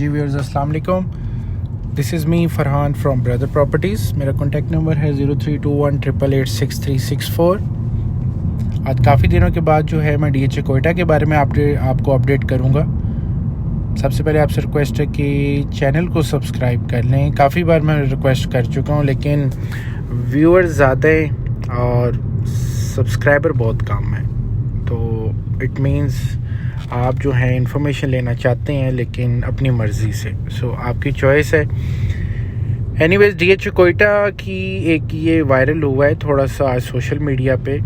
जी viewers अस्सलाम वालेकुम, this is me Farhan from brother properties. मेरा कॉन्टैक्ट नंबर है 0321886364। आज काफ़ी दिनों के बाद जो है मैं DHA कोयटा के बारे में आपको अपडेट करूँगा। सबसे पहले आपसे रिक्वेस्ट है कि चैनल को सब्सक्राइब कर लें। काफ़ी बार मैं रिक्वेस्ट कर चुका हूँ, लेकिन व्यूअर्स ज़्यादा हैं और सब्सक्राइबर बहुत कम है। तो इट मीन्स आप जो है इंफॉर्मेशन लेना चाहते हैं लेकिन अपनी मर्ज़ी से, सो आपकी चॉइस है। एनीवेज, DHA कोयटा की एक ये वायरल हुआ है थोड़ा सा आज सोशल मीडिया पे।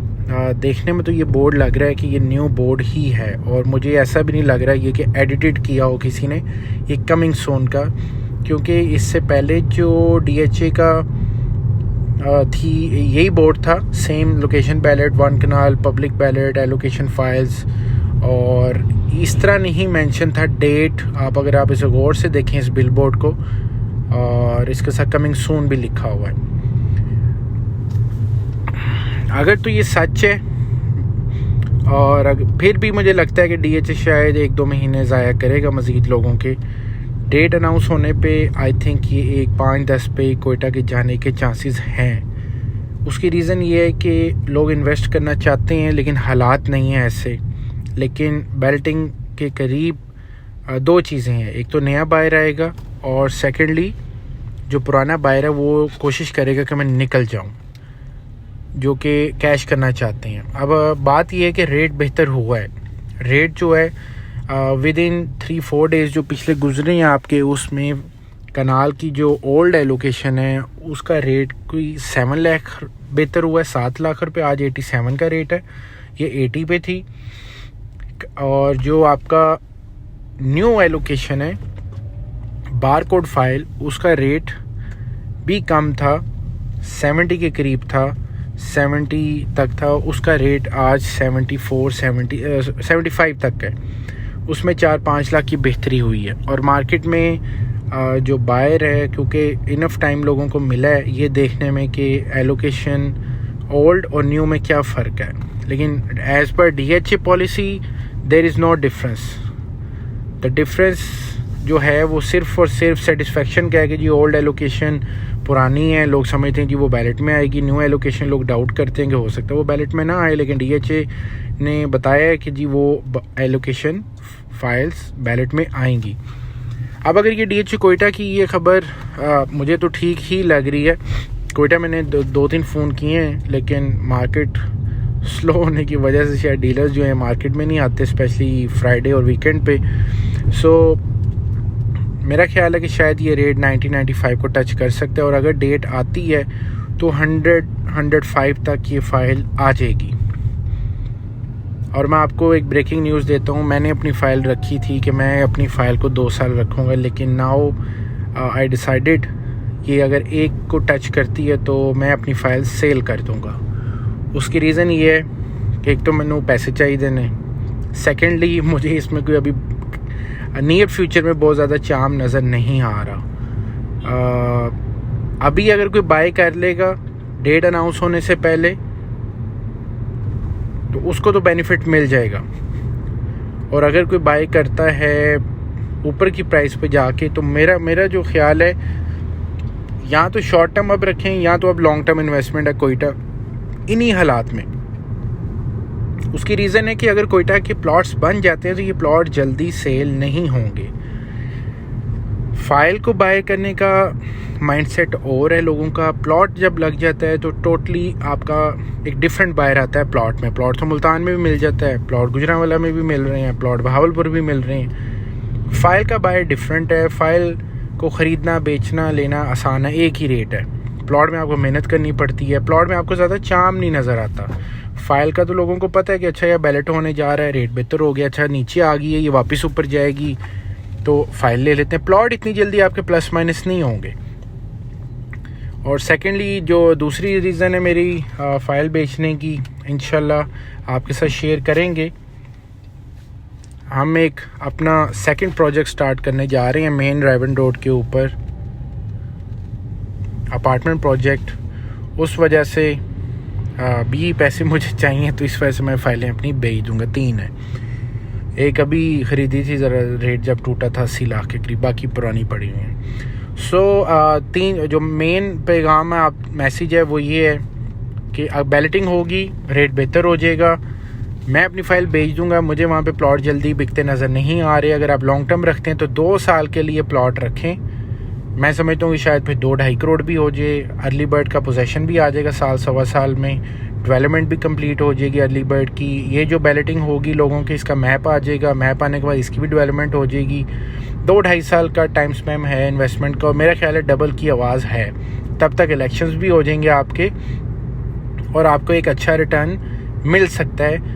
देखने में तो ये बोर्ड लग रहा है कि ये न्यू बोर्ड ही है, और मुझे ऐसा भी नहीं लग रहा है ये कि एडिटेड किया हो किसी ने, ये कमिंग सून का। क्योंकि इससे पहले जो DHA का थी यही बोर्ड था, सेम लोकेशन बैलेट, 1 कनाल, पब्लिक बैलेट, एलोकेशन फाइल्स, और इस तरह नहीं मेंशन था डेट। अगर आप इसे गौर से देखें इस बिल बोर्ड को, और इसके साथ कमिंग सून भी लिखा हुआ है। अगर तो ये सच है, और फिर भी मुझे लगता है कि DHA शायद 1-2 महीने ज़ाया करेगा मज़ीद लोगों के। डेट अनाउंस होने पे आई थिंक ये 5-10 पे कोयटा के जाने के चांसेस हैं। उसकी रीज़न ये है कि लोग इन्वेस्ट करना चाहते हैं लेकिन हालात नहीं हैं ऐसे। लेकिन बेल्टिंग के करीब 2 चीज़ें हैं, एक तो नया बायर आएगा, और सेकेंडली जो पुराना बायर है वो कोशिश करेगा कि मैं निकल जाऊं, जो कि कैश करना चाहते हैं। अब बात यह है कि रेट बेहतर हुआ है। रेट जो है विद इन 3-4 डेज़ जो पिछले गुजरे हैं आपके, उसमें कनाल की जो ओल्ड एलोकेशन है उसका रेट कोई 7 लाख बेहतर हुआ है, 7 लाख रुपये आज 87 का रेट है, ये 80 पे थी। और जो आपका न्यू एलोकेशन है बारकोड फाइल, उसका रेट भी कम था, 70 के करीब था, 70 तक था। उसका रेट आज 75 तक है। उसमें 4-5 लाख की बेहतरी हुई है। और मार्केट में जो बायर है, क्योंकि इनफ टाइम लोगों को मिला है ये देखने में कि एलोकेशन ओल्ड और न्यू में क्या फ़र्क है, लेकिन as per DHA policy there is no difference. The difference जो है वो सिर्फ और सिर्फ सेटिस्फेक्शन का है कि जी ओल्ड एलोकेशन पुरानी है, लोग समझते हैं कि वो बैलेट में आएगी। न्यू एलोकेशन लोग डाउट करते हैं कि हो सकता है वो बैलेट में ना आए, लेकिन DHA ने बताया है कि जी वो एलोकेशन फाइल्स बैलेट में आएंगी। अब अगर ये DHA कोयटा की ये खबर मुझे तो ठीक ही लग रही है। कोयटा मैंने 2-3 फ़ोन किए हैं, लेकिन मार्केट स्लो होने की वजह से शायद डीलर्स जो हैं मार्केट में नहीं आते, स्पेशली फ्राइडे और वीकेंड पे। सो मेरा ख्याल है कि शायद ये रेट 90-95 को टच कर सकते हैं, और अगर डेट आती है तो 100-105 तक ये फ़ाइल आ जाएगी। और मैं आपको एक ब्रेकिंग न्यूज़ देता हूँ। मैंने अपनी फ़ाइल रखी थी कि मैं अपनी फ़ाइल को 2 साल रखूँगा, लेकिन नाउ आई डिसाइडेड कि अगर 1 को टच करती है तो मैं अपनी फ़ाइल सेल कर दूँगा। उसकी रीज़न ये है कि एक तो मैंने पैसे चाहिए देने, सेकेंडली मुझे इसमें कोई अभी नियर फ्यूचर में बहुत ज़्यादा चार्म नज़र नहीं आ रहा। अभी अगर कोई बाय कर लेगा डेट अनाउंस होने से पहले तो उसको तो बेनिफिट मिल जाएगा, और अगर कोई बाय करता है ऊपर की प्राइस पे जाके, तो मेरा जो ख्याल है या तो शॉर्ट टर्म अब रखें या तो अब लॉन्ग टर्म इन्वेस्टमेंट है कोयटा इन्हीं हालात में। उसकी रीज़न है कि अगर कोयटा के प्लॉट्स बन जाते हैं तो ये प्लॉट जल्दी सेल नहीं होंगे। फाइल को बाय करने का माइंडसेट और है लोगों का। प्लॉट जब लग जाता है तो टोटली आपका एक डिफरेंट बायर आता है प्लॉट में। प्लॉट तो मुल्तान में भी मिल जाता है, प्लॉट गुजरांवाला में भी मिल रहे हैं, प्लॉट बहावलपुर भी मिल रहे हैं। फ़ाइल का बायर डिफरेंट है। फ़ाइल को ख़रीदना, बेचना, लेना आसान है, एक ही रेट है। प्लॉट में आपको मेहनत करनी पड़ती है, प्लॉट में आपको ज़्यादा चार्म नहीं नज़र आता। फ़ाइल का तो लोगों को पता है कि अच्छा यह बैलेट होने जा रहा है, रेट बेहतर हो गया, अच्छा नीचे आ गई है, ये वापस ऊपर जाएगी तो फ़ाइल ले लेते हैं। प्लॉट इतनी जल्दी आपके प्लस माइनस नहीं होंगे। और सेकेंडली जो दूसरी रीज़न है मेरी फ़ाइल बेचने की, इंशाल्लाह आपके साथ शेयर करेंगे। हम एक अपना सेकंड प्रोजेक्ट स्टार्ट करने जा रहे हैं मेन रायवन रोड के ऊपर, अपार्टमेंट प्रोजेक्ट। उस वजह से भी पैसे मुझे चाहिए, तो इस वजह से मैं फ़ाइलें अपनी बेच दूँगा। 3 है, एक अभी ख़रीदी थी, ज़रा रेट जब टूटा था 80 लाख के करीब, बाकी पुरानी पड़ी हुई हैं। तीन जो मेन पैगाम है, आप मैसेज है, वो ये है कि अब बैलेटिंग होगी, रेट बेहतर हो जाएगा, मैं अपनी फ़ाइल भेज दूंगा, मुझे वहाँ पे प्लॉट जल्दी बिकते नज़र नहीं आ रहे। अगर आप लॉन्ग टर्म रखते हैं तो 2 साल के लिए प्लॉट रखें। मैं समझता हूँ कि शायद फिर 2-2.5 करोड़ भी हो जाए, अर्ली बर्ड का पोजेसन भी आ जाएगा साल सवा साल में, डेवलपमेंट भी कंप्लीट हो जाएगी अर्ली बर्ड की। ये जो बैलेटिंग होगी लोगों के, इसका मैप आ जाएगा, मैप आने के बाद इसकी भी डेवलपमेंट हो जाएगी। 2-2.5 साल का टाइम स्पैम है इन्वेस्टमेंट का, और मेरा ख्याल है डबल की आवाज़ है। तब तक इलेक्शंस भी हो जाएंगे आपके और आपको एक अच्छा रिटर्न मिल सकता है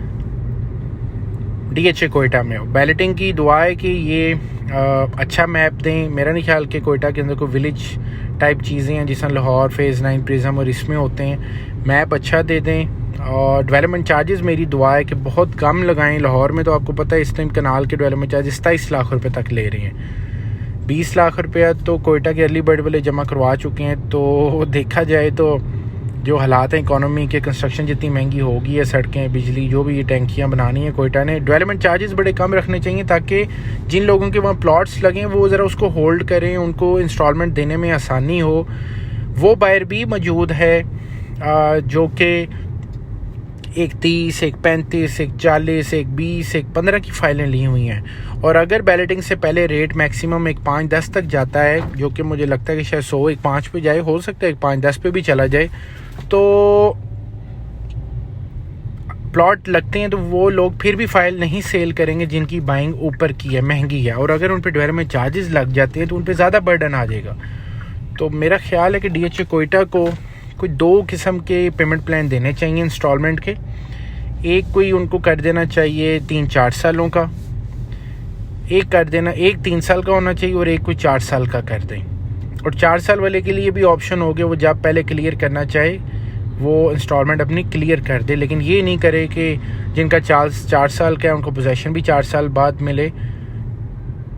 DHA कोयटा में। बैलेटिंग की दुआ है कि ये अच्छा मैप दें। मेरा नहीं ख्याल कि कोयटा के अंदर कोई विलेज टाइप चीज़ें हैं जिस लाहौर, फेज़ 9, प्रिज्म और इसमें होते हैं। मैप अच्छा दे दें और डेवलपमेंट चार्जेस मेरी दुआ है कि बहुत कम लगाएं। लाहौर में तो आपको पता है इस टाइम कनाल के डेवलपमेंट चार्जेस 27 लाख रुपए तक ले रहे हैं। 20 लाख रुपया तो कोयटा के अर्ली बर्ड वाले जमा करवा चुके हैं। तो देखा जाए तो जो हालात हैं इकोनॉमी के, कंस्ट्रक्शन जितनी महंगी होगी है, सड़कें, बिजली, जो भी ये टैंकियाँ बनानी है कोयटा ने, डेवलपमेंट चार्जेस बड़े कम रखने चाहिए ताकि जिन लोगों के वहाँ प्लॉट्स लगें वो ज़रा उसको होल्ड करें, उनको इंस्टॉलमेंट देने में आसानी हो। वो बायर भी मौजूद है जो कि एक 30, एक 35, एक 40, एक 20, एक 15 की फाइलें ली हुई हैं। और अगर बैलेटिंग से पहले रेट मैक्सिमम एक 5-10 तक जाता है, जो कि मुझे लगता है कि शायद 100 एक 5 पे जाए, हो सकता है एक 5-10 पे भी चला जाए, तो प्लॉट लगते हैं तो वो लोग फिर भी फाइल नहीं सेल करेंगे जिनकी बाइंग ऊपर की है, महंगी है। और अगर उन पर डेवलपमेंट चार्जेस लग जाते हैं तो उन पर ज़्यादा बर्डन आ जाएगा। तो मेरा ख्याल है कि DHA कोयटा को कोई 2 किस्म के पेमेंट प्लान देने चाहिए इंस्टॉलमेंट के। एक कोई उनको कर देना चाहिए 3-4 सालों का, एक कर देना, एक 3 साल का होना चाहिए और एक कोई 4 साल का कर दें। और 4 साल वाले के लिए भी ऑप्शन हो गया, वो जब पहले क्लियर करना चाहे वो इंस्टॉलमेंट अपनी क्लियर कर दे, लेकिन ये नहीं करे कि जिनका 4 साल का है उनको पोजेसन भी 4 साल बाद मिले।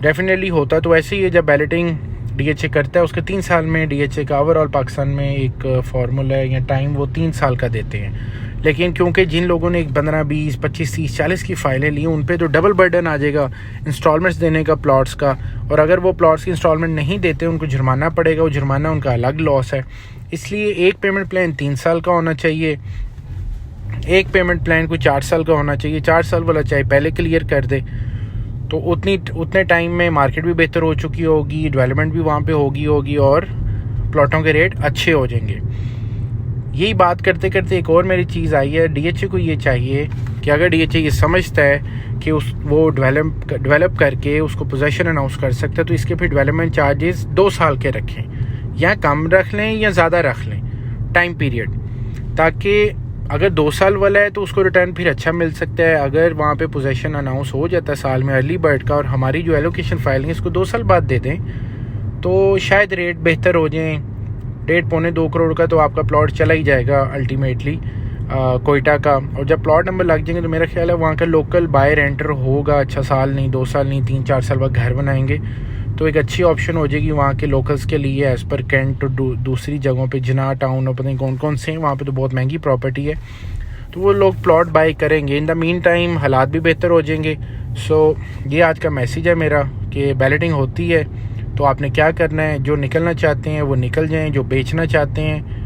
डेफिनेटली होता तो ऐसे ही है, जब बैलेटिंग DHA करता है उसके 3 साल में DHA का ओवरऑल पाकिस्तान में एक फार्मूला है या टाइम, वो 3 साल का देते हैं। लेकिन क्योंकि जिन लोगों ने 15, 20, 25, 30, 40 की फाइलें ली, उन पे तो डबल बर्डन आ जाएगा इंस्टॉलमेंट्स देने का प्लॉट्स का। और अगर वो प्लॉट्स की इंस्टॉलमेंट नहीं देते उनको जुर्माना पड़ेगा, वो जुर्माना उनका अलग लॉस है। इसलिए एक पेमेंट प्लान 3 साल का होना चाहिए, एक पेमेंट प्लान कोई 4 साल का होना चाहिए। 4 साल वाला चाहे पहले क्लियर कर दे तो उतने टाइम में मार्केट भी बेहतर हो चुकी होगी, डेवलपमेंट भी वहाँ पे होगी और प्लॉटों के रेट अच्छे हो जाएंगे। यही बात करते करते एक और मेरी चीज़ आई है, DHA को ये चाहिए कि अगर DHA ये समझता है कि वो डेवलप करके उसको पोजेसन अनाउंस कर सकता है, तो इसके फिर डेवलपमेंट चार्जेस 2 साल के रखें, या कम रख लें या ज़्यादा रख लें टाइम पीरियड, ताकि अगर 2 साल वाला है तो उसको रिटर्न फिर अच्छा मिल सकता है। अगर वहाँ पे पोजेसन अनाउंस हो जाता है साल में अर्ली बर्ड का, और हमारी जो एलोकेशन फाइल है इसको 2 साल बाद दे दें, तो शायद रेट बेहतर हो जाए। 1.5-2 करोड़ का तो आपका प्लॉट चला ही जाएगा अल्टीमेटली कोयटा का। और जब प्लॉट नंबर लग जाएंगे तो मेरा ख्याल है वहाँ का लोकल बायर एंटर होगा, अच्छा साल नहीं, 2 साल नहीं, 3-4 साल बाद घर बनाएंगे, तो एक अच्छी ऑप्शन हो जाएगी वहाँ के लोकल्स के लिए एज़ पर कैंट। दूसरी जगहों पे जिना टाउन और पता नहीं कौन कौन से हैं, वहाँ पे तो बहुत महंगी प्रॉपर्टी है, तो वो लोग प्लॉट बाई करेंगे। इन द मीन टाइम हालात भी बेहतर हो जाएंगे। सो ये आज का मैसेज है मेरा कि बैलेटिंग होती है तो आपने क्या करना है, जो निकलना चाहते हैं वो निकल जाएं, जो बेचना चाहते हैं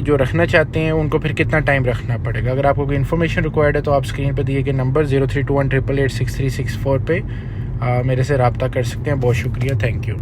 जो रखना चाहते हैं उनको फिर कितना टाइम रखना पड़ेगा। अगर आपको कोई इन्फॉर्मेशन रिक्वायर्ड है तो आप स्क्रीन पर दिए गए नंबर 0321888634 पे मेरे से रब्ता कर सकते हैं। बहुत शुक्रिया, थैंक यू।